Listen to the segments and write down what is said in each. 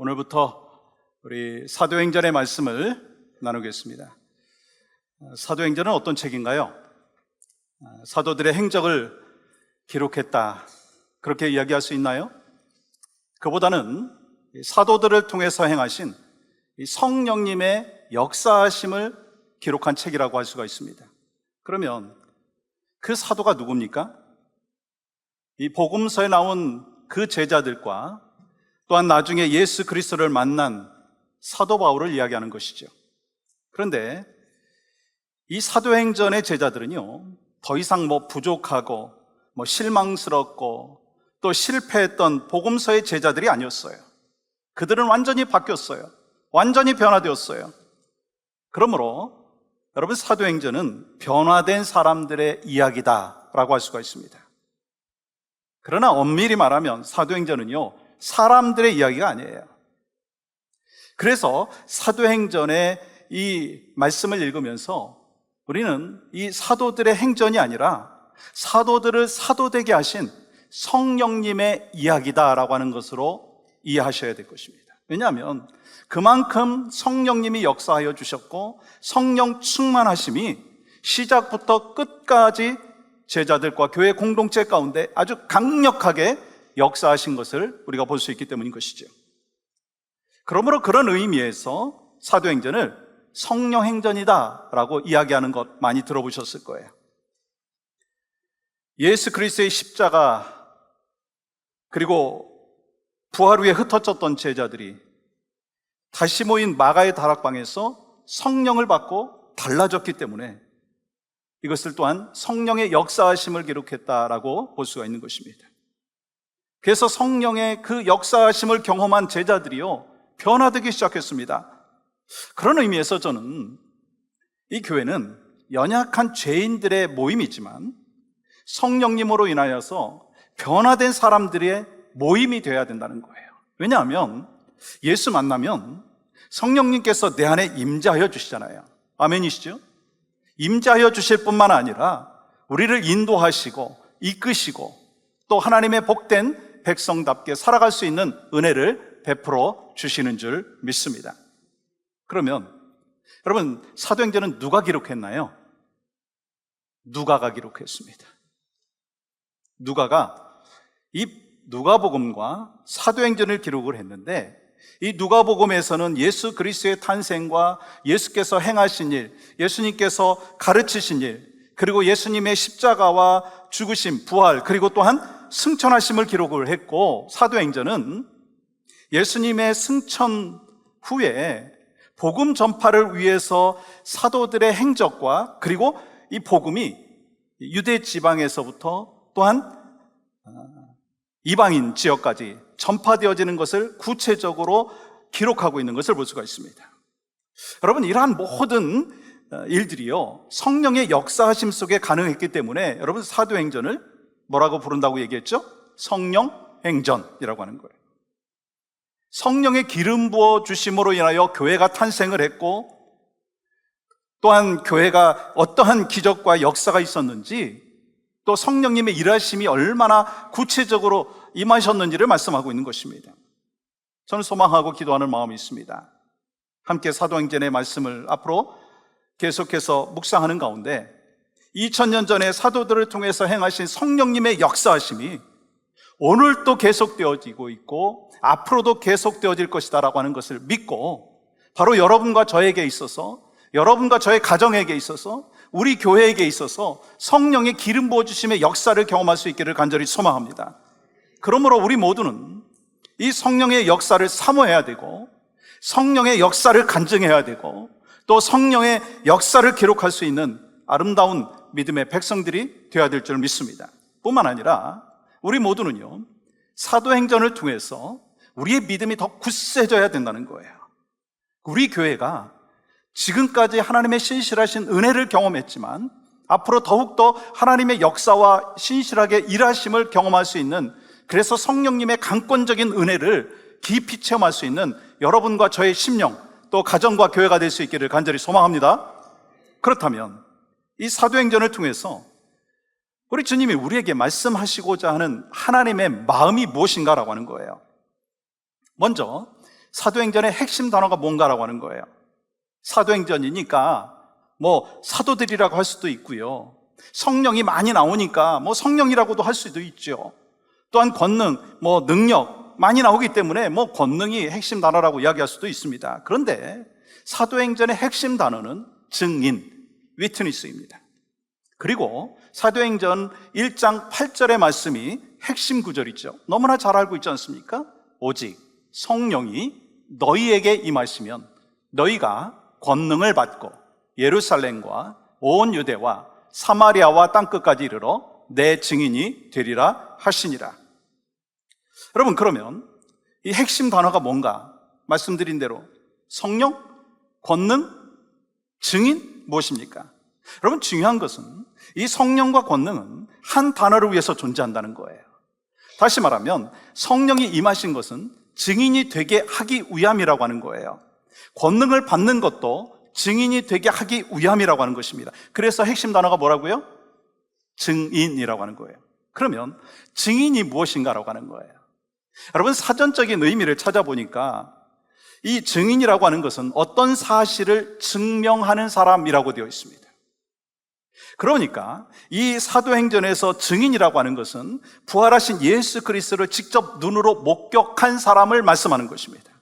오늘부터 우리 사도행전의 말씀을 나누겠습니다. 사도행전은 어떤 책인가요? 사도들의 행적을 기록했다, 그렇게 이야기할 수 있나요? 그보다는 사도들을 통해서 행하신 성령님의 역사하심을 기록한 책이라고 할 수가 있습니다. 그러면 그 사도가 누굽니까? 이 복음서에 나온 그 제자들과 또한 나중에 예수 그리스도를 만난 사도 바울을 이야기하는 것이죠. 그런데 이 사도행전의 제자들은요, 더 이상 부족하고 실망스럽고 또 실패했던 복음서의 제자들이 아니었어요. 그들은 완전히 바뀌었어요. 완전히 변화되었어요. 그러므로 여러분, 사도행전은 변화된 사람들의 이야기다라고 할 수가 있습니다. 그러나 엄밀히 말하면 사도행전은요, 사람들의 이야기가 아니에요. 그래서 사도행전의 이 말씀을 읽으면서 우리는 이 사도들의 행전이 아니라 사도들을 사도되게 하신 성령님의 이야기다라고 하는 것으로 이해하셔야 될 것입니다. 왜냐하면 그만큼 성령님이 역사하여 주셨고 성령 충만하심이 시작부터 끝까지 제자들과 교회 공동체 가운데 아주 강력하게 역사하신 것을 우리가 볼 수 있기 때문인 것이죠. 그러므로 그런 의미에서 사도행전을 성령행전이다라고 이야기하는 것 많이 들어보셨을 거예요. 예수 그리스도의 십자가 그리고 부활 후에 흩어졌던 제자들이 다시 모인 마가의 다락방에서 성령을 받고 달라졌기 때문에 이것을 또한 성령의 역사하심을 기록했다라고 볼 수가 있는 것입니다. 그래서 성령의 그 역사하심을 경험한 제자들이요, 변화되기 시작했습니다. 그런 의미에서 저는 이 교회는 연약한 죄인들의 모임이지만 성령님으로 인하여서 변화된 사람들의 모임이 되어야 된다는 거예요. 왜냐하면 예수 만나면 성령님께서 내 안에 임재하여 주시잖아요. 아멘이시죠? 임재하여 주실 뿐만 아니라 우리를 인도하시고 이끄시고 또 하나님의 복된 백성답게 살아갈 수 있는 은혜를 베풀어 주시는 줄 믿습니다. 그러면 여러분, 사도행전은 누가 기록했나요? 누가가 기록했습니다. 누가가 이 누가복음과 사도행전을 기록을 했는데, 이 누가복음에서는 예수 그리스도의 탄생과 예수께서 행하신 일, 예수님께서 가르치신 일, 그리고 예수님의 십자가와 죽으심, 부활, 그리고 또한 승천하심을 기록을 했고, 사도행전은 예수님의 승천 후에 복음 전파를 위해서 사도들의 행적과 그리고 이 복음이 유대 지방에서부터 또한 이방인 지역까지 전파되어지는 것을 구체적으로 기록하고 있는 것을 볼 수가 있습니다. 여러분, 이러한 모든 일들이요, 성령의 역사하심 속에 가능했기 때문에 여러분, 사도행전을 뭐라고 부른다고 얘기했죠? 성령행전이라고 하는 거예요. 성령의 기름 부어 주심으로 인하여 교회가 탄생을 했고, 또한 교회가 어떠한 기적과 역사가 있었는지, 또 성령님의 일하심이 얼마나 구체적으로 임하셨는지를 말씀하고 있는 것입니다. 저는 소망하고 기도하는 마음이 있습니다. 함께 사도행전의 말씀을 앞으로 계속해서 묵상하는 가운데 2000년 전에 사도들을 통해서 행하신 성령님의 역사하심이 오늘도 계속되어지고 있고 앞으로도 계속되어질 것이다 라고 하는 것을 믿고, 바로 여러분과 저에게 있어서, 여러분과 저의 가정에게 있어서, 우리 교회에게 있어서 성령의 기름 부어주심의 역사를 경험할 수 있기를 간절히 소망합니다. 그러므로 우리 모두는 이 성령의 역사를 사모해야 되고, 성령의 역사를 간증해야 되고, 또 성령의 역사를 기록할 수 있는 아름다운 믿음의 백성들이 되어야 될 줄 믿습니다. 뿐만 아니라 우리 모두는요, 사도행전을 통해서 우리의 믿음이 더 굳세져야 된다는 거예요. 우리 교회가 지금까지 하나님의 신실하신 은혜를 경험했지만 앞으로 더욱더 하나님의 역사와 신실하게 일하심을 경험할 수 있는, 그래서 성령님의 강권적인 은혜를 깊이 체험할 수 있는 여러분과 저의 심령, 또 가정과 교회가 될 수 있기를 간절히 소망합니다. 그렇다면 이 사도행전을 통해서 우리 주님이 우리에게 말씀하시고자 하는 하나님의 마음이 무엇인가라고 하는 거예요. 먼저 사도행전의 핵심 단어가 뭔가라고 하는 거예요. 사도행전이니까 사도들이라고 할 수도 있고요. 성령이 많이 나오니까 성령이라고도 할 수도 있죠. 또한 권능, 능력 많이 나오기 때문에 권능이 핵심 단어라고 이야기할 수도 있습니다. 그런데 사도행전의 핵심 단어는 증인, 위트니스입니다. 그리고 사도행전 1장 8절의 말씀이 핵심 구절이죠. 너무나 잘 알고 있지 않습니까? 오직 성령이 너희에게 임하시면 너희가 권능을 받고 예루살렘과 온 유대와 사마리아와 땅끝까지 이르러 내 증인이 되리라 하시니라. 여러분, 그러면 이 핵심 단어가 뭔가? 말씀드린 대로 성령, 권능, 증인 무엇입니까? 여러분, 중요한 것은 이 성령과 권능은 한 단어를 위해서 존재한다는 거예요. 다시 말하면 성령이 임하신 것은 증인이 되게 하기 위함이라고 하는 거예요. 권능을 받는 것도 증인이 되게 하기 위함이라고 하는 것입니다. 그래서 핵심 단어가 뭐라고요? 증인이라고 하는 거예요. 그러면 증인이 무엇인가라고 하는 거예요. 여러분, 사전적인 의미를 찾아보니까 이 증인이라고 하는 것은 어떤 사실을 증명하는 사람이라고 되어 있습니다. 그러니까 이 사도행전에서 증인이라고 하는 것은 부활하신 예수 그리스도를 직접 눈으로 목격한 사람을 말씀하는 것입니다.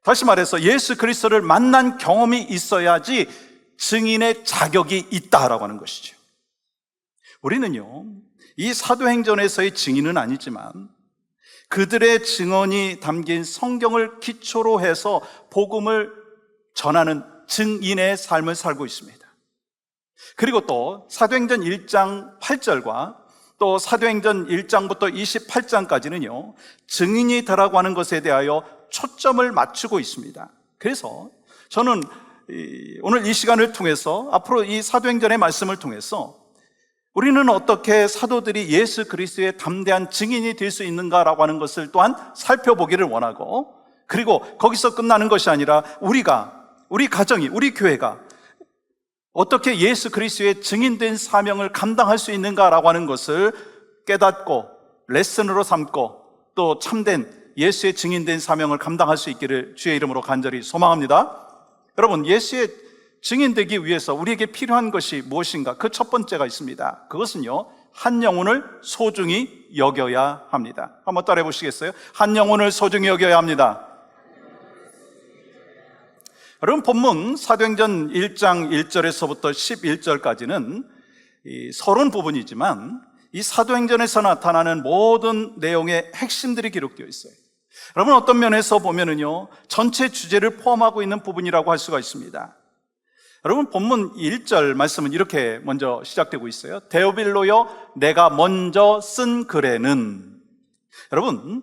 다시 말해서 예수 그리스도를 만난 경험이 있어야지 증인의 자격이 있다라고 하는 것이죠. 우리는요, 이 사도행전에서의 증인은 아니지만 그들의 증언이 담긴 성경을 기초로 해서 복음을 전하는 증인의 삶을 살고 있습니다. 그리고 또 사도행전 1장 8절과 또 사도행전 1장부터 28장까지는요, 증인이 되라고 하는 것에 대하여 초점을 맞추고 있습니다. 그래서 저는 오늘 이 시간을 통해서 앞으로 이 사도행전의 말씀을 통해서 우리는 어떻게 사도들이 예수 그리스도의 담대한 증인이 될 수 있는가라고 하는 것을 또한 살펴보기를 원하고, 그리고 거기서 끝나는 것이 아니라 우리 가정이, 우리 교회가 어떻게 예수 그리스도의 증인된 사명을 감당할 수 있는가라고 하는 것을 깨닫고 레슨으로 삼고 또 참된 예수의 증인된 사명을 감당할 수 있기를 주의 이름으로 간절히 소망합니다. 여러분, 예수의 증인되기 위해서 우리에게 필요한 것이 무엇인가? 그 첫 번째가 있습니다. 그것은요, 한 영혼을 소중히 여겨야 합니다. 한번 따라해 보시겠어요? 한 영혼을 소중히 여겨야 합니다. 여러분, 본문 사도행전 1장 1절에서부터 11절까지는 서론 부분이지만 이 사도행전에서 나타나는 모든 내용의 핵심들이 기록되어 있어요. 여러분, 어떤 면에서 보면은요, 전체 주제를 포함하고 있는 부분이라고 할 수가 있습니다. 여러분, 본문 1절 말씀은 이렇게 먼저 시작되고 있어요. 데오빌로여, 내가 먼저 쓴 글에는. 여러분,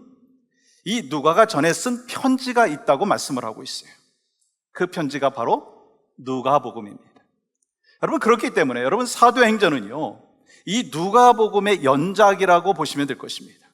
이 누가가 전에 쓴 편지가 있다고 말씀을 하고 있어요. 그 편지가 바로 누가복음입니다. 여러분, 그렇기 때문에 여러분, 사도행전은요, 이 누가복음의 연작이라고 보시면 될 것입니다.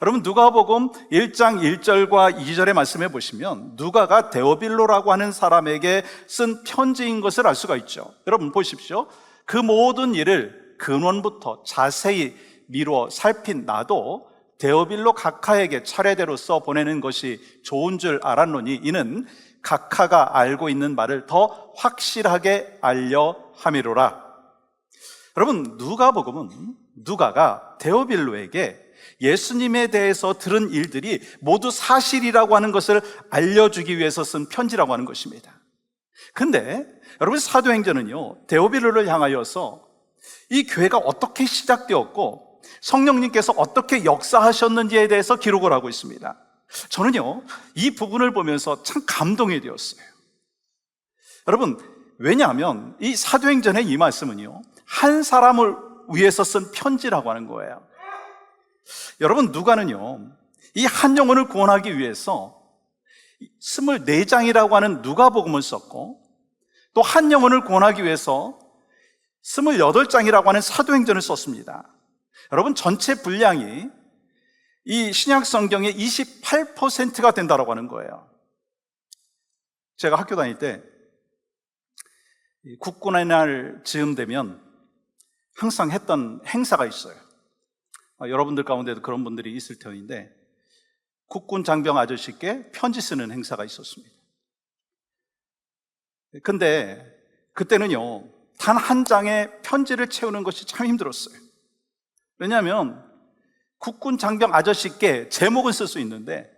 여러분, 누가복음 1장 1절과 2절의 말씀해 보시면 누가가 데오빌로라고 하는 사람에게 쓴 편지인 것을 알 수가 있죠. 여러분 보십시오. 그 모든 일을 근원부터 자세히 미루어 살핀 나도 데오빌로 각하에게 차례대로 써 보내는 것이 좋은 줄 알았노니 이는 각하가 알고 있는 말을 더 확실하게 알려 함이로라. 여러분, 누가복음은 누가가 데오빌로에게 예수님에 대해서 들은 일들이 모두 사실이라고 하는 것을 알려주기 위해서 쓴 편지라고 하는 것입니다. 근데 여러분, 사도행전은요, 데오빌로를 향하여서 이 교회가 어떻게 시작되었고 성령님께서 어떻게 역사하셨는지에 대해서 기록을 하고 있습니다. 저는요, 이 부분을 보면서 참 감동이 되었어요. 여러분, 왜냐하면 이 사도행전의 이 말씀은요, 한 사람을 위해서 쓴 편지라고 하는 거예요. 여러분, 누가는요, 이 한 영혼을 구원하기 위해서 24장이라고 하는 누가복음을 썼고, 또 한 영혼을 구원하기 위해서 28장이라고 하는 사도행전을 썼습니다. 여러분, 전체 분량이 이 신약 성경의 28%가 된다고 하는 거예요. 제가 학교 다닐 때 국군의 날 즈음 되면 항상 했던 행사가 있어요. 여러분들 가운데도 그런 분들이 있을 터인데, 국군 장병 아저씨께 편지 쓰는 행사가 있었습니다. 근데 그때는요, 단 한 장의 편지를 채우는 것이 참 힘들었어요. 왜냐하면 국군 장병 아저씨께 제목은 쓸 수 있는데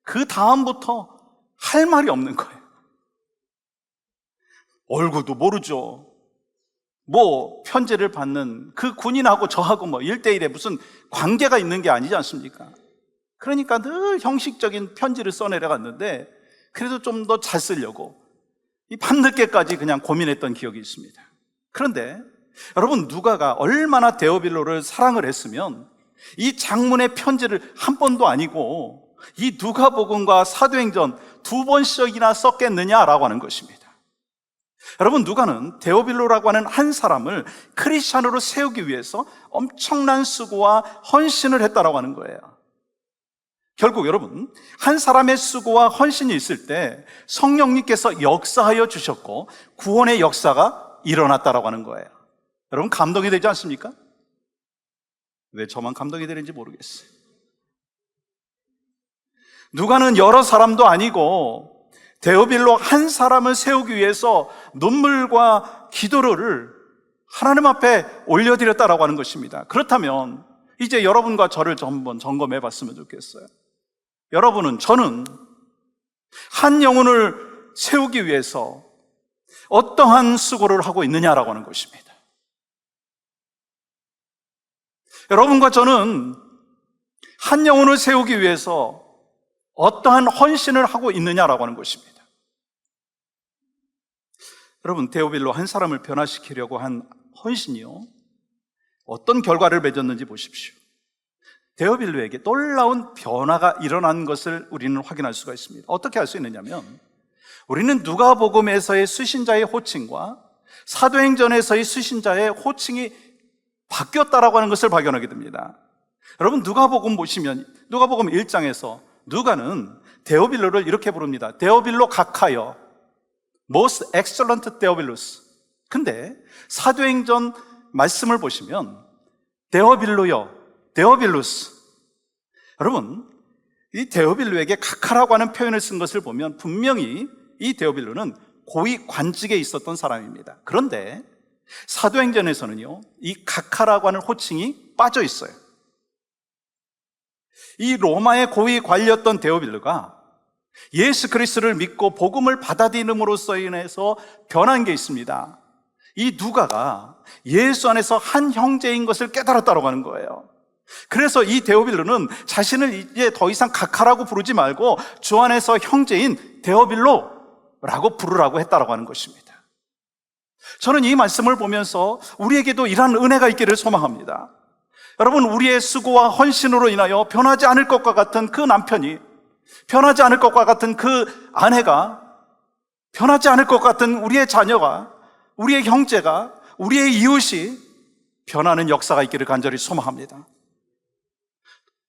그 다음부터 할 말이 없는 거예요. 얼굴도 모르죠. 뭐 편지를 받는 그 군인하고 저하고 뭐 1대1에 무슨 관계가 있는 게 아니지 않습니까? 그러니까 늘 형식적인 편지를 써내려갔는데 그래도 좀 더 잘 쓰려고 이 밤늦게까지 그냥 고민했던 기억이 있습니다. 그런데 여러분, 누가가 얼마나 데오빌로를 사랑을 했으면 이 장문의 편지를 한 번도 아니고 이 누가복음과 사도행전 2번씩이나 썼겠느냐라고 하는 것입니다. 여러분, 누가는 데오빌로라고 하는 한 사람을 크리스찬으로 세우기 위해서 엄청난 수고와 헌신을 했다라고 하는 거예요. 결국 여러분, 한 사람의 수고와 헌신이 있을 때 성령님께서 역사하여 주셨고 구원의 역사가 일어났다라고 하는 거예요. 여러분, 감동이 되지 않습니까? 왜 저만 감동이 되는지 모르겠어요. 누가는 여러 사람도 아니고 데오빌로 한 사람을 세우기 위해서 눈물과 기도를 하나님 앞에 올려드렸다라고 하는 것입니다. 그렇다면 이제 여러분과 저를 한번 점검해 봤으면 좋겠어요. 여러분은, 저는 한 영혼을 세우기 위해서 어떠한 수고를 하고 있느냐라고 하는 것입니다. 여러분과 저는 한 영혼을 세우기 위해서 어떠한 헌신을 하고 있느냐라고 하는 것입니다. 여러분, 데오빌로 한 사람을 변화시키려고 한 헌신이요, 어떤 결과를 맺었는지 보십시오. 데오빌로에게 놀라운 변화가 일어난 것을 우리는 확인할 수가 있습니다. 어떻게 알 수 있느냐면, 우리는 누가복음에서의 수신자의 호칭과 사도행전에서의 수신자의 호칭이 바뀌었다라고 하는 것을 발견하게 됩니다. 여러분, 누가복음 보시면 누가복음 1장에서 누가는 데오빌로를 이렇게 부릅니다. 데오빌로 각하여, Most Excellent Theophilus. 근데 사도행전 말씀을 보시면 데오빌로여, 데오빌루스. 여러분, 이 데오빌로에게 각하라고 하는 표현을 쓴 것을 보면 분명히 이 데오빌로는 고위 관직에 있었던 사람입니다. 그런데 사도행전에서는요, 이 각하라고 하는 호칭이 빠져 있어요. 이 로마의 고위 관리였던 데오빌로가 예수 그리스도를 믿고 복음을 받아들임으로써 인해서 변한 게 있습니다. 이 누가가 예수 안에서 한 형제인 것을 깨달았다고 하는 거예요. 그래서 이 데오빌로는 자신을 이제 더 이상 각하라고 부르지 말고 주 안에서 형제인 데오빌로라고 부르라고 했다고 하는 것입니다. 저는 이 말씀을 보면서 우리에게도 이러한 은혜가 있기를 소망합니다. 여러분, 우리의 수고와 헌신으로 인하여 변하지 않을 것과 같은 그 남편이, 변하지 않을 것과 같은 그 아내가, 변하지 않을 것 같은 우리의 자녀가, 우리의 형제가, 우리의 이웃이 변하는 역사가 있기를 간절히 소망합니다.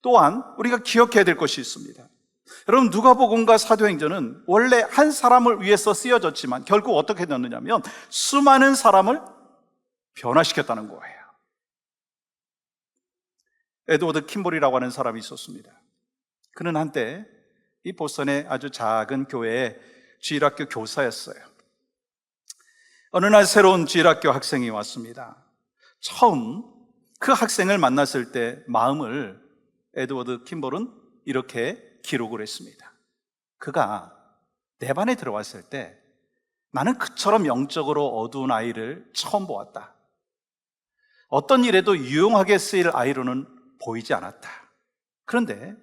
또한 우리가 기억해야 될 것이 있습니다. 여러분, 누가복음과 사도행전은 원래 한 사람을 위해서 쓰여졌지만 결국 어떻게 됐느냐면 수많은 사람을 변화시켰다는 거예요. 에드워드 킴볼이라고 하는 사람이 있었습니다. 그는 한때 이 보스턴의 아주 작은 교회의 주일학교 교사였어요. 어느 날 새로운 주일학교 학생이 왔습니다. 처음 그 학생을 만났을 때 마음을 에드워드 킴볼은 이렇게 기록을 했습니다. 그가 내 반에 들어왔을 때 나는 그처럼 영적으로 어두운 아이를 처음 보았다. 어떤 일에도 유용하게 쓰일 아이로는 보이지 않았다. 그런데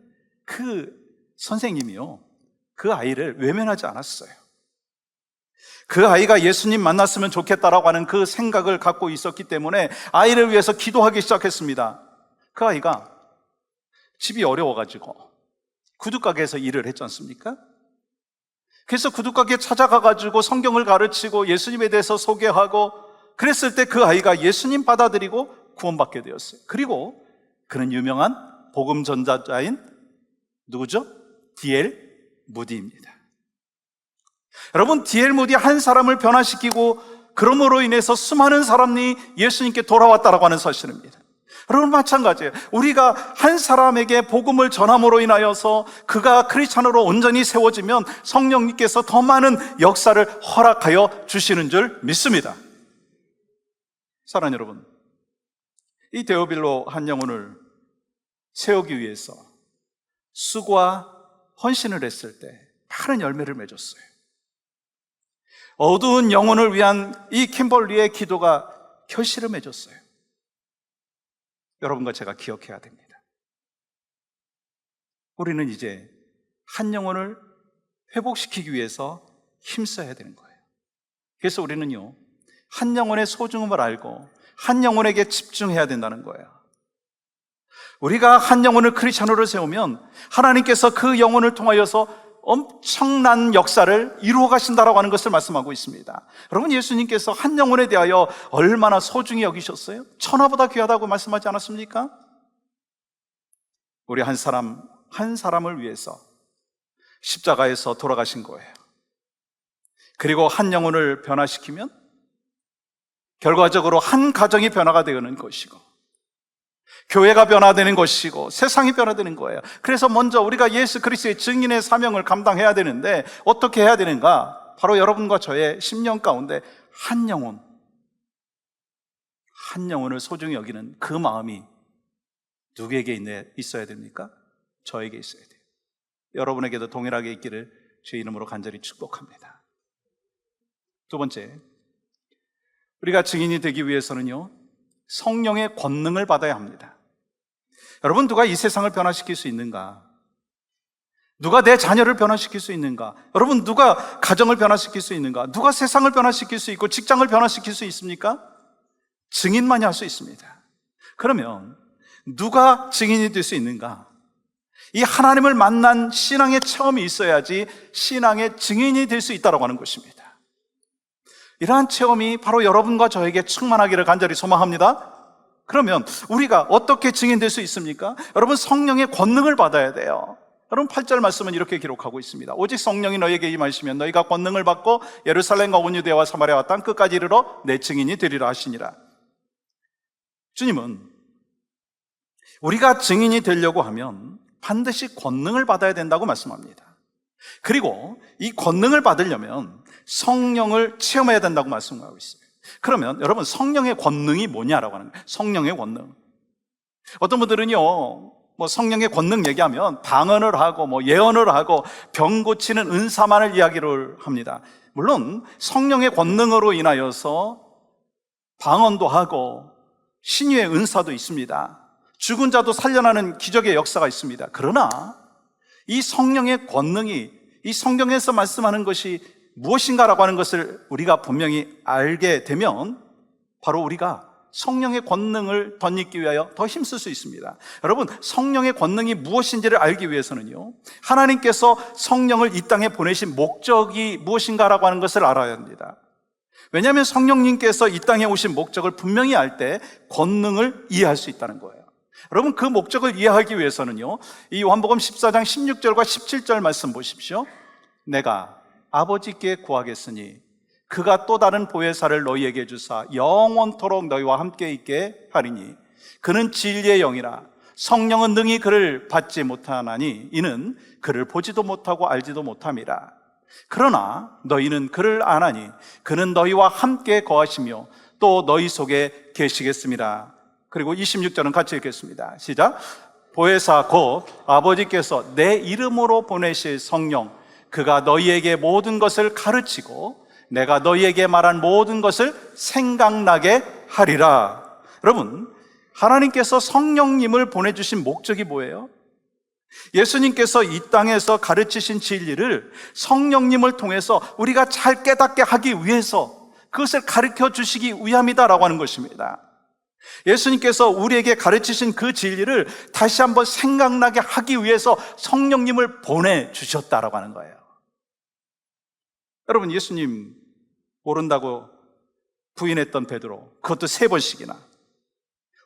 그 선생님이요, 그 아이를 외면하지 않았어요. 그 아이가 예수님 만났으면 좋겠다라고 하는 그 생각을 갖고 있었기 때문에 아이를 위해서 기도하기 시작했습니다. 그 아이가 집이 어려워가지고 구두가게에서 일을 했지 않습니까? 그래서 구두가게에 찾아가가지고 성경을 가르치고 예수님에 대해서 소개하고 그랬을 때 그 아이가 예수님 받아들이고 구원받게 되었어요. 그리고 그는 유명한 복음 전자자인 누구죠? D.L. 무디입니다. 여러분, D.L. 무디 한 사람을 변화시키고 그러므로 인해서 수많은 사람이 예수님께 돌아왔다라고 하는 사실입니다. 여러분, 마찬가지예요. 우리가 한 사람에게 복음을 전함으로 인하여서 그가 크리스찬으로 온전히 세워지면 성령님께서 더 많은 역사를 허락하여 주시는 줄 믿습니다. 사랑하는 여러분, 이 데오빌로 한 영혼을 세우기 위해서 수고와 헌신을 했을 때 많은 열매를 맺었어요. 어두운 영혼을 위한 이 킴벌리의 기도가 결실을 맺었어요. 여러분과 제가 기억해야 됩니다. 우리는 이제 한 영혼을 회복시키기 위해서 힘써야 되는 거예요. 그래서 우리는요, 한 영혼의 소중함을 알고 한 영혼에게 집중해야 된다는 거예요. 우리가 한 영혼을 크리스찬으로 세우면 하나님께서 그 영혼을 통하여서 엄청난 역사를 이루어 가신다라고 하는 것을 말씀하고 있습니다. 여러분, 예수님께서 한 영혼에 대하여 얼마나 소중히 여기셨어요? 천하보다 귀하다고 말씀하지 않았습니까? 우리 한 사람을 위해서 십자가에서 돌아가신 거예요. 그리고 한 영혼을 변화시키면 결과적으로 한 가정이 변화가 되는 것이고, 교회가 변화되는 것이고, 세상이 변화되는 거예요. 그래서 먼저 우리가 예수 그리스도의 증인의 사명을 감당해야 되는데 어떻게 해야 되는가? 바로 여러분과 저의 심령 가운데 한 영혼을 소중히 여기는 그 마음이 누구에게 있어야 됩니까? 저에게 있어야 돼요. 여러분에게도 동일하게 있기를 주의 이름으로 간절히 축복합니다. 두 번째, 우리가 증인이 되기 위해서는요, 성령의 권능을 받아야 합니다. 여러분, 누가 이 세상을 변화시킬 수 있는가? 누가 내 자녀를 변화시킬 수 있는가? 여러분, 누가 가정을 변화시킬 수 있는가? 누가 세상을 변화시킬 수 있고 직장을 변화시킬 수 있습니까? 증인만이 할 수 있습니다. 그러면 누가 증인이 될 수 있는가? 이 하나님을 만난 신앙의 체험이 있어야지 신앙의 증인이 될 수 있다고 하는 것입니다. 이러한 체험이 바로 여러분과 저에게 충만하기를 간절히 소망합니다. 그러면 우리가 어떻게 증인될 수 있습니까? 여러분, 성령의 권능을 받아야 돼요. 여러분, 8절 말씀은 이렇게 기록하고 있습니다. 오직 성령이 너희에게 임하시면 너희가 권능을 받고 예루살렘과 온 유대와 사마리아와 땅 끝까지 이르러 내 증인이 되리라 하시니라. 주님은 우리가 증인이 되려고 하면 반드시 권능을 받아야 된다고 말씀합니다. 그리고 이 권능을 받으려면 성령을 체험해야 된다고 말씀하고 있어요. 그러면 여러분, 성령의 권능이 뭐냐라고 하는 거예요. 성령의 권능. 어떤 분들은요, 성령의 권능 얘기하면 방언을 하고 예언을 하고 병 고치는 은사만을 이야기를 합니다. 물론 성령의 권능으로 인하여서 방언도 하고 신유의 은사도 있습니다. 죽은 자도 살려나는 기적의 역사가 있습니다. 그러나 이 성령의 권능이, 이 성경에서 말씀하는 것이 무엇인가라고 하는 것을 우리가 분명히 알게 되면 바로 우리가 성령의 권능을 덧입기 위하여 더 힘쓸 수 있습니다. 여러분, 성령의 권능이 무엇인지를 알기 위해서는요, 하나님께서 성령을 이 땅에 보내신 목적이 무엇인가라고 하는 것을 알아야 합니다. 왜냐하면 성령님께서 이 땅에 오신 목적을 분명히 알 때 권능을 이해할 수 있다는 거예요. 여러분, 그 목적을 이해하기 위해서는요, 이 요한복음 14장 16절과 17절 말씀 보십시오. 내가 아버지께 구하겠으니 그가 또 다른 보혜사를 너희에게 주사 영원토록 너희와 함께 있게 하리니 그는 진리의 영이라. 성령은 능히 그를 받지 못하나니 이는 그를 보지도 못하고 알지도 못함이라. 그러나 너희는 그를 아나니 그는 너희와 함께 거하시며 또 너희 속에 계시겠습니다. 그리고 26절은 같이 읽겠습니다. 시작. 보혜사 곧 아버지께서 내 이름으로 보내실 성령, 그가 너희에게 모든 것을 가르치고 내가 너희에게 말한 모든 것을 생각나게 하리라. 여러분, 하나님께서 성령님을 보내주신 목적이 뭐예요? 예수님께서 이 땅에서 가르치신 진리를 성령님을 통해서 우리가 잘 깨닫게 하기 위해서 그것을 가르쳐 주시기 위함이다라고 하는 것입니다. 예수님께서 우리에게 가르치신 그 진리를 다시 한번 생각나게 하기 위해서 성령님을 보내주셨다라고 하는 거예요. 여러분, 예수님 모른다고 부인했던 베드로, 그것도 3번씩이나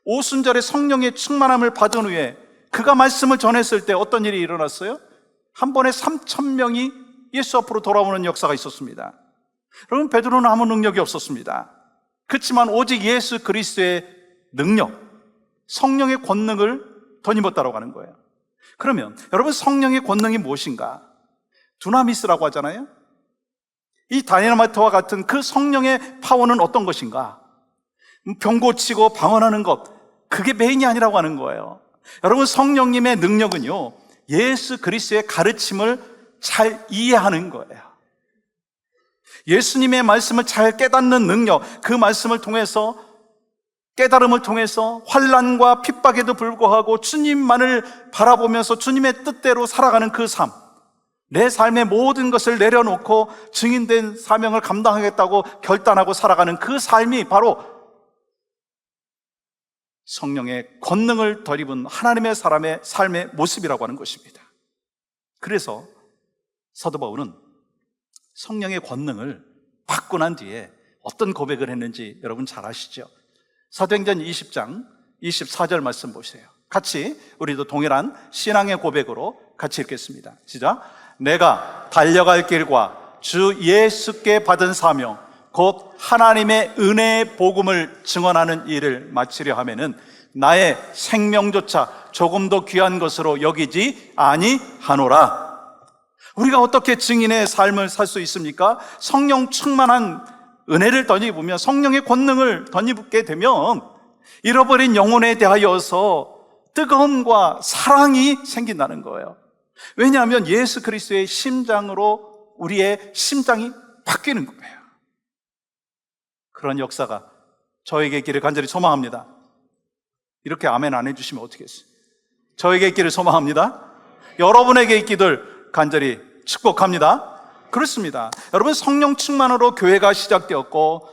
오순절에 성령의 충만함을 받은 후에 그가 말씀을 전했을 때 어떤 일이 일어났어요? 한 번에 3,000명이 예수 앞으로 돌아오는 역사가 있었습니다. 여러분, 베드로는 아무 능력이 없었습니다. 그렇지만 오직 예수 그리스도의 능력, 성령의 권능을 덧입었다고 하는 거예요. 그러면 여러분, 성령의 권능이 무엇인가? 두나미스라고 하잖아요. 이 다이너마이트와 같은 그 성령의 파워는 어떤 것인가? 병 고치고 방언하는 것, 그게 메인이 아니라고 하는 거예요. 여러분, 성령님의 능력은요, 예수 그리스도의 가르침을 잘 이해하는 거예요. 예수님의 말씀을 잘 깨닫는 능력, 그 말씀을 통해서, 깨달음을 통해서 환난과 핍박에도 불구하고 주님만을 바라보면서 주님의 뜻대로 살아가는 그 삶, 내 삶의 모든 것을 내려놓고 증인된 사명을 감당하겠다고 결단하고 살아가는 그 삶이 바로 성령의 권능을 덧입은 하나님의 사람의 삶의 모습이라고 하는 것입니다. 그래서 사도 바울은 성령의 권능을 받고 난 뒤에 어떤 고백을 했는지 여러분 잘 아시죠? 사도행전 20장 24절 말씀 보세요. 같이 우리도 동일한 신앙의 고백으로 같이 읽겠습니다. 시작. 내가 달려갈 길과 주 예수께 받은 사명 곧 하나님의 은혜의 복음을 증언하는 일을 마치려 하면은 나의 생명조차 조금도 귀한 것으로 여기지 아니하노라. 우리가 어떻게 증인의 삶을 살 수 있습니까? 성령 충만한 은혜를 덧입으면, 성령의 권능을 덧입게 되면 잃어버린 영혼에 대하여서 뜨거움과 사랑이 생긴다는 거예요. 왜냐하면 예수 그리스도의 심장으로 우리의 심장이 바뀌는 거예요. 그런 역사가 저에게 있기를 간절히 소망합니다. 이렇게 아멘 안 해주시면 어떻겠어요? 저에게 있기를 소망합니다. 여러분에게 있기를 간절히 축복합니다. 그렇습니다. 여러분, 성령 충만으로 교회가 시작되었고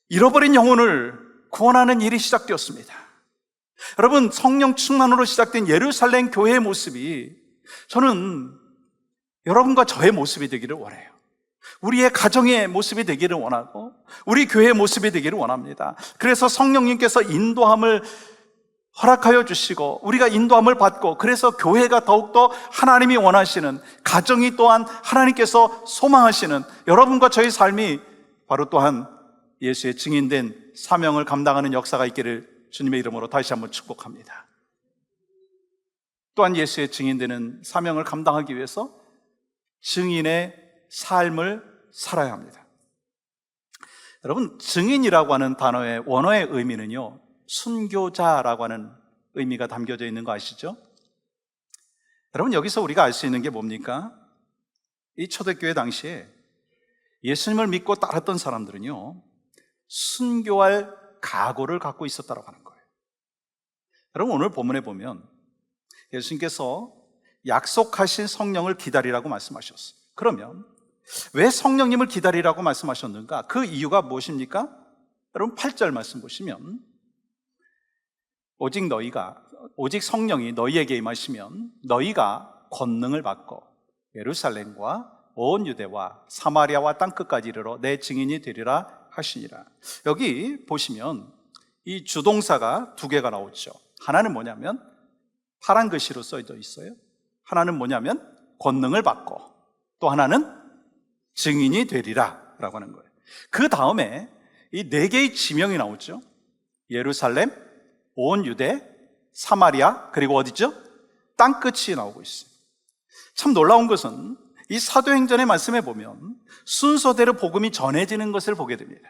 잃어버린 영혼을 구원하는 일이 시작되었습니다. 여러분, 성령 충만으로 시작된 예루살렘 교회의 모습이 저는 여러분과 저의 모습이 되기를 원해요. 우리의 가정의 모습이 되기를 원하고 우리 교회의 모습이 되기를 원합니다. 그래서 성령님께서 인도함을 허락하여 주시고 우리가 인도함을 받고, 그래서 교회가 더욱더 하나님이 원하시는, 가정이 또한 하나님께서 소망하시는 여러분과 저의 삶이 바로 또한 예수의 증인된 사명을 감당하는 역사가 있기를 주님의 이름으로 다시 한번 축복합니다. 또한 예수의 증인되는 사명을 감당하기 위해서 증인의 삶을 살아야 합니다. 여러분, 증인이라고 하는 단어의 원어의 의미는요, 순교자라고 하는 의미가 담겨져 있는 거 아시죠? 여러분, 여기서 우리가 알 수 있는 게 뭡니까? 이 초대교회 당시에 예수님을 믿고 따랐던 사람들은요, 순교할 각오를 갖고 있었다고 하는 거예요. 여러분, 오늘 본문에 보면 예수님께서 약속하신 성령을 기다리라고 말씀하셨어요. 그러면 왜 성령님을 기다리라고 말씀하셨는가? 그 이유가 무엇입니까? 여러분, 8절 말씀 보시면 오직 성령이 너희에게 임하시면 너희가 권능을 받고 예루살렘과 온 유대와 사마리아와 땅끝까지 이르러 내 증인이 되리라 하시니라. 여기 보시면 이 주동사가 두 개가 나오죠. 하나는 뭐냐면 파란 글씨로 써져 있어요. 하나는 뭐냐면 권능을 받고, 또 하나는 증인이 되리라 라고 하는 거예요. 그 다음에 이 네 개의 지명이 나오죠. 예루살렘, 온 유대, 사마리아, 그리고 어디죠? 땅끝이 나오고 있어요. 참 놀라운 것은 이 사도행전의 말씀에 보면 순서대로 복음이 전해지는 것을 보게 됩니다.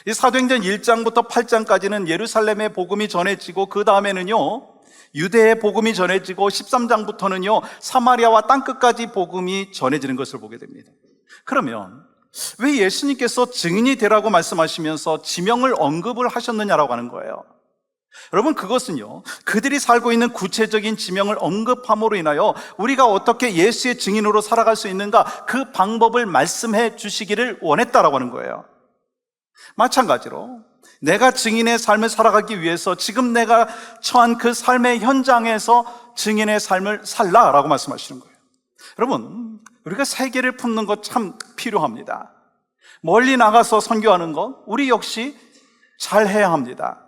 이 사도행전 1장부터 8장까지는 예루살렘의 복음이 전해지고, 그 다음에는요 유대의 복음이 전해지고, 13장부터는요 사마리아와 땅끝까지 복음이 전해지는 것을 보게 됩니다. 그러면 왜 예수님께서 증인이 되라고 말씀하시면서 지명을 언급을 하셨느냐라고 하는 거예요. 여러분, 그것은요 그들이 살고 있는 구체적인 지명을 언급함으로 인하여 우리가 어떻게 예수의 증인으로 살아갈 수 있는가, 그 방법을 말씀해 주시기를 원했다라고 하는 거예요. 마찬가지로 내가 증인의 삶을 살아가기 위해서 지금 내가 처한 그 삶의 현장에서 증인의 삶을 살라라고 말씀하시는 거예요. 여러분, 우리가 세계를 품는 것 참 필요합니다. 멀리 나가서 선교하는 것 우리 역시 잘 해야 합니다.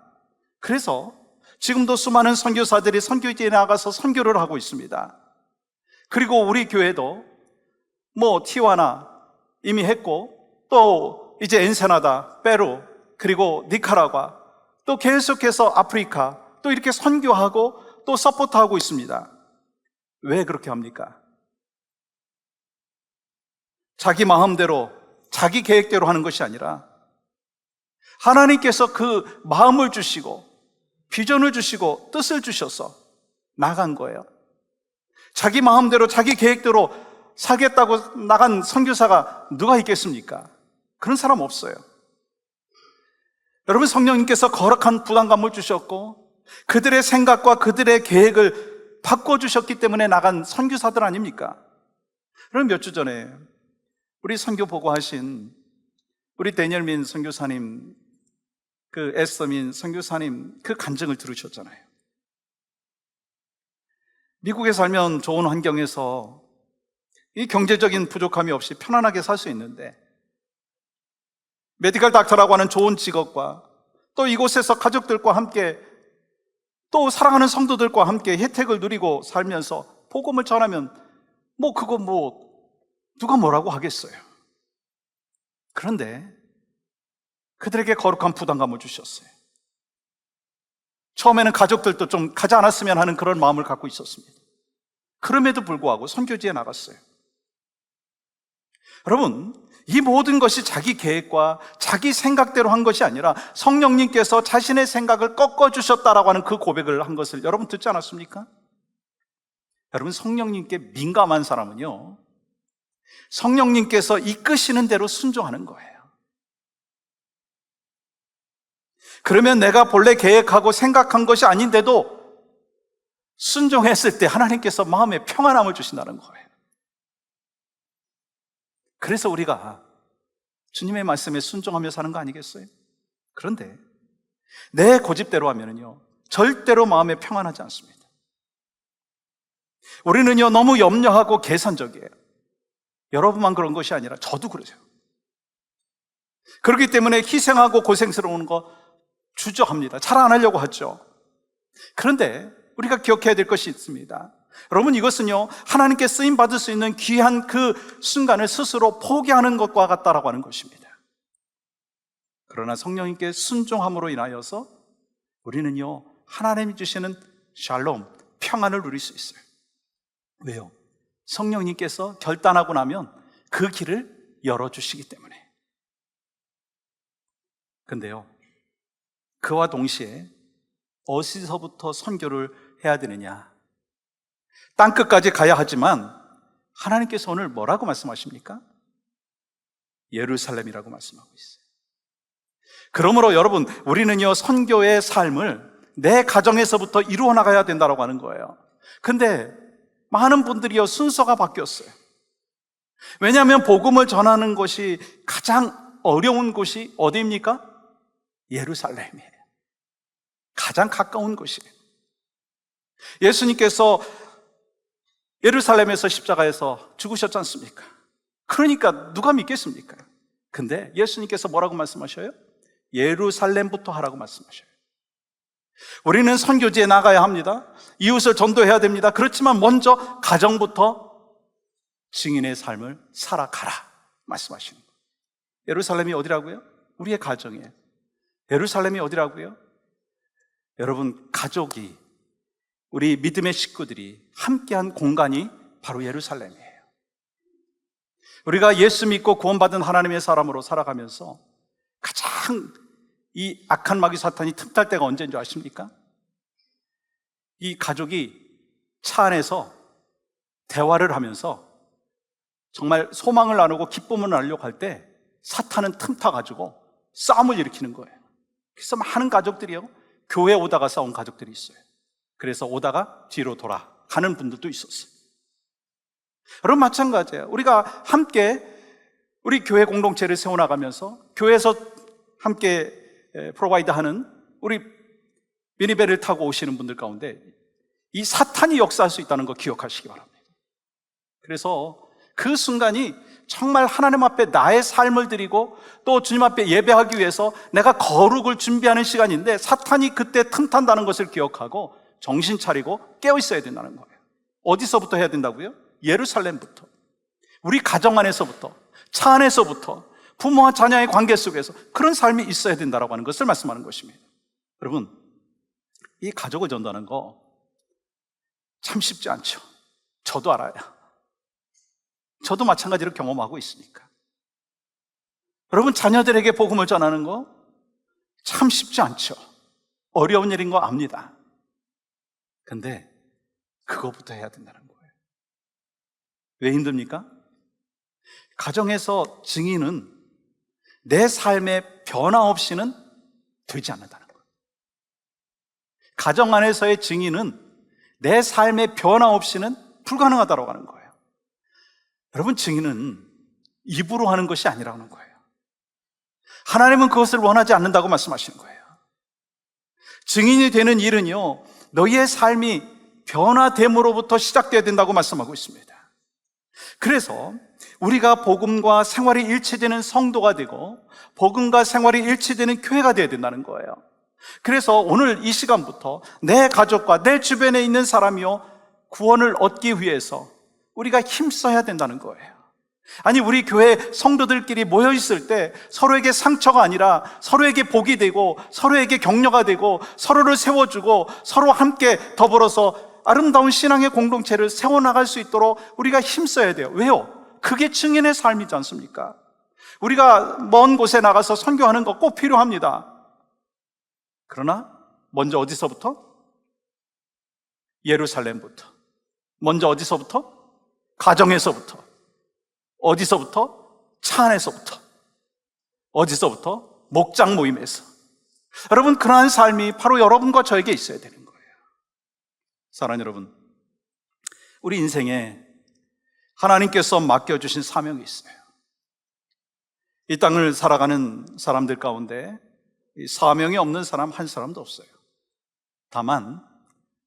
그래서 지금도 수많은 선교사들이 선교지에 나가서 선교를 하고 있습니다. 그리고 우리 교회도 티와나 이미 했고, 또 이제 엔세나다, 페루, 그리고 니카라과, 또 계속해서 아프리카, 또 이렇게 선교하고 또 서포트하고 있습니다. 왜 그렇게 합니까? 자기 마음대로, 자기 계획대로 하는 것이 아니라 하나님께서 그 마음을 주시고 비전을 주시고 뜻을 주셔서 나간 거예요. 자기 마음대로 자기 계획대로 살겠다고 나간 선교사가 누가 있겠습니까? 그런 사람 없어요. 여러분, 성령님께서 거룩한 부담감을 주셨고 그들의 생각과 그들의 계획을 바꿔주셨기 때문에 나간 선교사들 아닙니까? 그럼 몇 주 전에 우리 선교 보고하신 우리 데니엘민 선교사님, 그 에스더민 선교사님 그 간증을 들으셨잖아요. 미국에 살면 좋은 환경에서 이 경제적인 부족함이 없이 편안하게 살 수 있는데 메디컬 닥터라고 하는 좋은 직업과 또 이곳에서 가족들과 함께 또 사랑하는 성도들과 함께 혜택을 누리고 살면서 복음을 전하면 그거 누가 뭐라고 하겠어요. 그런데 그들에게 거룩한 부담감을 주셨어요. 처음에는 가족들도 좀 가지 않았으면 하는 그런 마음을 갖고 있었습니다. 그럼에도 불구하고 선교지에 나갔어요. 여러분, 이 모든 것이 자기 계획과 자기 생각대로 한 것이 아니라 성령님께서 자신의 생각을 꺾어주셨다라고 하는 그 고백을 한 것을 여러분 듣지 않았습니까? 여러분, 성령님께 민감한 사람은요, 성령님께서 이끄시는 대로 순종하는 거예요. 그러면 내가 본래 계획하고 생각한 것이 아닌데도 순종했을 때 하나님께서 마음에 평안함을 주신다는 거예요. 그래서 우리가 주님의 말씀에 순종하며 사는 거 아니겠어요? 그런데 내 고집대로 하면은요, 절대로 마음에 평안하지 않습니다. 우리는요, 너무 염려하고 계산적이에요. 여러분만 그런 것이 아니라 저도 그러세요. 그렇기 때문에 희생하고 고생스러운 거 주저합니다. 잘 안 하려고 하죠. 그런데 우리가 기억해야 될 것이 있습니다. 여러분, 이것은요, 하나님께 쓰임 받을 수 있는 귀한 그 순간을 스스로 포기하는 것과 같다라고 하는 것입니다. 그러나 성령님께 순종함으로 인하여서 우리는요, 하나님이 주시는 샬롬, 평안을 누릴 수 있어요. 왜요? 성령님께서 결단하고 나면 그 길을 열어주시기 때문에. 근데요, 그와 동시에 어디서부터 선교를 해야 되느냐? 땅끝까지 가야 하지만 하나님께서 오늘 뭐라고 말씀하십니까? 예루살렘이라고 말씀하고 있어요. 그러므로 여러분, 우리는요, 선교의 삶을 내 가정에서부터 이루어 나가야 된다고 하는 거예요. 근데 많은 분들이요, 순서가 바뀌었어요. 왜냐하면 복음을 전하는 것이 가장 어려운 곳이 어디입니까? 예루살렘이에요. 가장 가까운 곳이에요. 예수님께서 예루살렘에서 십자가에서 죽으셨지 않습니까? 그러니까 누가 믿겠습니까? 근데 예수님께서 뭐라고 말씀하셔요? 예루살렘부터 하라고 말씀하셔요. 우리는 선교지에 나가야 합니다. 이웃을 전도해야 됩니다. 그렇지만 먼저 가정부터 증인의 삶을 살아가라 말씀하시는 거예요. 예루살렘이 어디라고요? 우리의 가정이에요. 예루살렘이 어디라고요? 여러분, 가족이, 우리 믿음의 식구들이 함께한 공간이 바로 예루살렘이에요. 우리가 예수 믿고 구원받은 하나님의 사람으로 살아가면서 가장 이 악한 마귀 사탄이 틈탈 때가 언제인 줄 아십니까? 이 가족이 차 안에서 대화를 하면서 정말 소망을 나누고 기쁨을 나누려고 할 때 사탄은 틈타가지고 싸움을 일으키는 거예요. 그래서 많은 가족들이요, 교회 오다가 싸운 가족들이 있어요. 그래서 오다가 뒤로 돌아가는 분들도 있었어요. 여러분, 마찬가지예요. 우리가 함께 우리 교회 공동체를 세워나가면서 교회에서 함께 프로바이드 하는 우리 미니밴을 타고 오시는 분들 가운데 이 사탄이 역사할 수 있다는 거 기억하시기 바랍니다. 그래서 그 순간이 정말 하나님 앞에 나의 삶을 드리고 또 주님 앞에 예배하기 위해서 내가 거룩을 준비하는 시간인데 사탄이 그때 틈탄다는 것을 기억하고 정신 차리고 깨어 있어야 된다는 거예요. 어디서부터 해야 된다고요? 예루살렘부터, 우리 가정 안에서부터, 차 안에서부터, 부모와 자녀의 관계 속에서 그런 삶이 있어야 된다고 하는 것을 말씀하는 것입니다. 여러분, 이 가족을 전도하는 거 참 쉽지 않죠. 저도 알아요. 저도 마찬가지로 경험하고 있으니까. 여러분, 자녀들에게 복음을 전하는 거 참 쉽지 않죠. 어려운 일인 거 압니다. 근데 그거부터 해야 된다는 거예요. 왜 힘듭니까? 가정에서 증인은 내 삶의 변화 없이는 되지 않는다는 거예요. 가정 안에서의 증인은 내 삶의 변화 없이는 불가능하다고 하는 거예요. 여러분, 증인은 입으로 하는 것이 아니라는 거예요. 하나님은 그것을 원하지 않는다고 말씀하시는 거예요. 증인이 되는 일은요, 너희의 삶이 변화됨으로부터 시작되어야 된다고 말씀하고 있습니다. 그래서 우리가 복음과 생활이 일치되는 성도가 되고 복음과 생활이 일치되는 교회가 되어야 된다는 거예요. 그래서 오늘 이 시간부터 내 가족과 내 주변에 있는 사람이요, 구원을 얻기 위해서 우리가 힘써야 된다는 거예요. 아니, 우리 교회 성도들끼리 모여 있을 때 서로에게 상처가 아니라 서로에게 복이 되고 서로에게 격려가 되고 서로를 세워주고 서로 함께 더불어서 아름다운 신앙의 공동체를 세워나갈 수 있도록 우리가 힘써야 돼요. 왜요? 그게 증인의 삶이지 않습니까? 우리가 먼 곳에 나가서 선교하는 거 꼭 필요합니다. 그러나 먼저 어디서부터? 예루살렘부터. 먼저 어디서부터? 가정에서부터. 어디서부터? 차 안에서부터. 어디서부터? 목장 모임에서. 여러분, 그러한 삶이 바로 여러분과 저에게 있어야 되는 거예요. 사랑하는 여러분, 우리 인생에 하나님께서 맡겨주신 사명이 있어요. 이 땅을 살아가는 사람들 가운데 이 사명이 없는 사람 한 사람도 없어요. 다만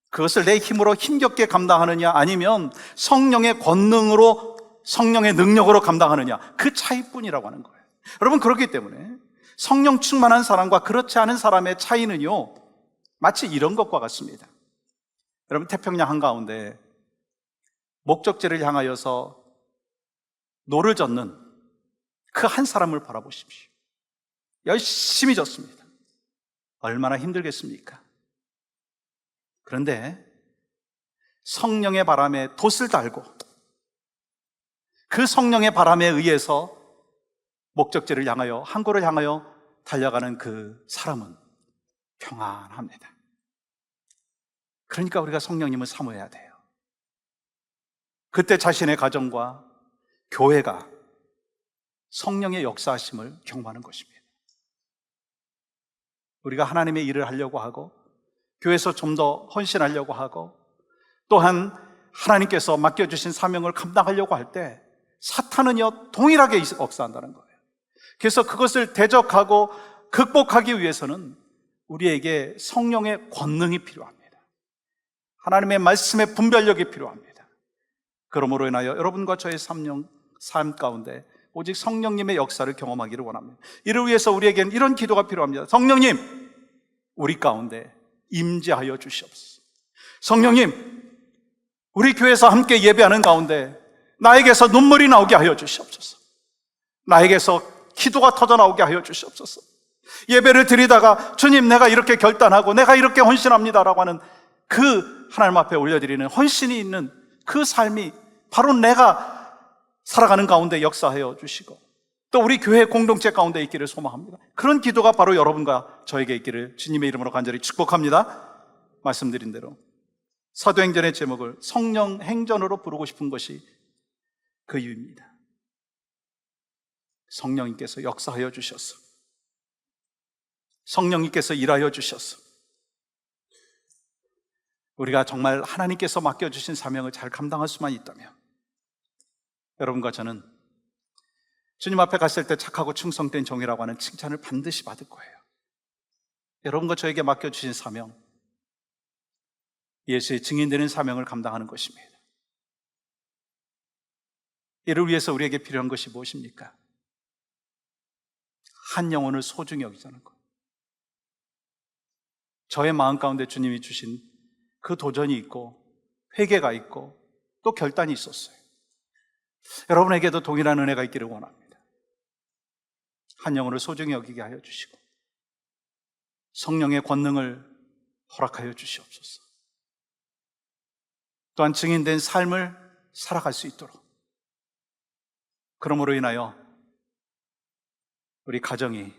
그것을 내 힘으로 힘겹게 감당하느냐, 아니면 성령의 권능으로, 성령의 능력으로 감당하느냐, 그 차이뿐이라고 하는 거예요. 여러분, 그렇기 때문에 성령 충만한 사람과 그렇지 않은 사람의 차이는요, 마치 이런 것과 같습니다. 여러분, 태평양 한가운데 목적지를 향하여서 노를 젓는 그 한 사람을 바라보십시오. 열심히 졌습니다. 얼마나 힘들겠습니까? 그런데 성령의 바람에 돛을 달고 그 성령의 바람에 의해서 목적지를 향하여, 항구를 향하여 달려가는 그 사람은 평안합니다. 그러니까 우리가 성령님을 사모해야 돼요. 그때 자신의 가정과 교회가 성령의 역사하심을 경험하는 것입니다. 우리가 하나님의 일을 하려고 하고 교회에서 좀 더 헌신하려고 하고 또한 하나님께서 맡겨주신 사명을 감당하려고 할 때 사탄은요, 동일하게 역사한다는 거예요. 그래서 그것을 대적하고 극복하기 위해서는 우리에게 성령의 권능이 필요합니다. 하나님의 말씀의 분별력이 필요합니다. 그러므로 인하여 여러분과 저의 삶 가운데 오직 성령님의 역사를 경험하기를 원합니다. 이를 위해서 우리에게는 이런 기도가 필요합니다. 성령님, 우리 가운데 임재하여 주시옵소서. 성령님, 우리 교회에서 함께 예배하는 가운데 나에게서 눈물이 나오게 하여 주시옵소서. 나에게서 기도가 터져나오게 하여 주시옵소서. 예배를 드리다가 주님, 내가 이렇게 결단하고 내가 이렇게 헌신합니다라고 하는 그 하나님 앞에 올려드리는 헌신이 있는 그 삶이 바로 내가 살아가는 가운데 역사하여 주시고 또 우리 교회 공동체 가운데 있기를 소망합니다. 그런 기도가 바로 여러분과 저에게 있기를 주님의 이름으로 간절히 축복합니다. 말씀드린 대로 사도행전의 제목을 성령 행전으로 부르고 싶은 것이 그 이유입니다. 성령님께서 역사하여 주셔서, 성령님께서 일하여 주셔서 우리가 정말 하나님께서 맡겨주신 사명을 잘 감당할 수만 있다면 여러분과 저는 주님 앞에 갔을 때 착하고 충성된 종이라고 하는 칭찬을 반드시 받을 거예요. 여러분과 저에게 맡겨주신 사명, 예수의 증인되는 사명을 감당하는 것입니다. 이를 위해서 우리에게 필요한 것이 무엇입니까? 한 영혼을 소중히 여기자는 것. 저의 마음 가운데 주님이 주신 그 도전이 있고 회개가 있고 또 결단이 있었어요. 여러분에게도 동일한 은혜가 있기를 원합니다. 한 영혼을 소중히 여기게 하여 주시고 성령의 권능을 허락하여 주시옵소서. 또한 증인된 삶을 살아갈 수 있도록, 그러므로 인하여 우리 가정이,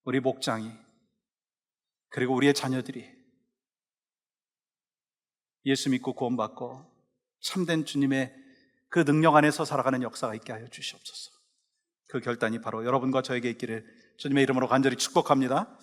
우리 목장이, 그리고 우리의 자녀들이 예수 믿고 구원받고 참된 주님의 그 능력 안에서 살아가는 역사가 있게 하여 주시옵소서. 그 결단이 바로 여러분과 저에게 있기를 주님의 이름으로 간절히 축복합니다.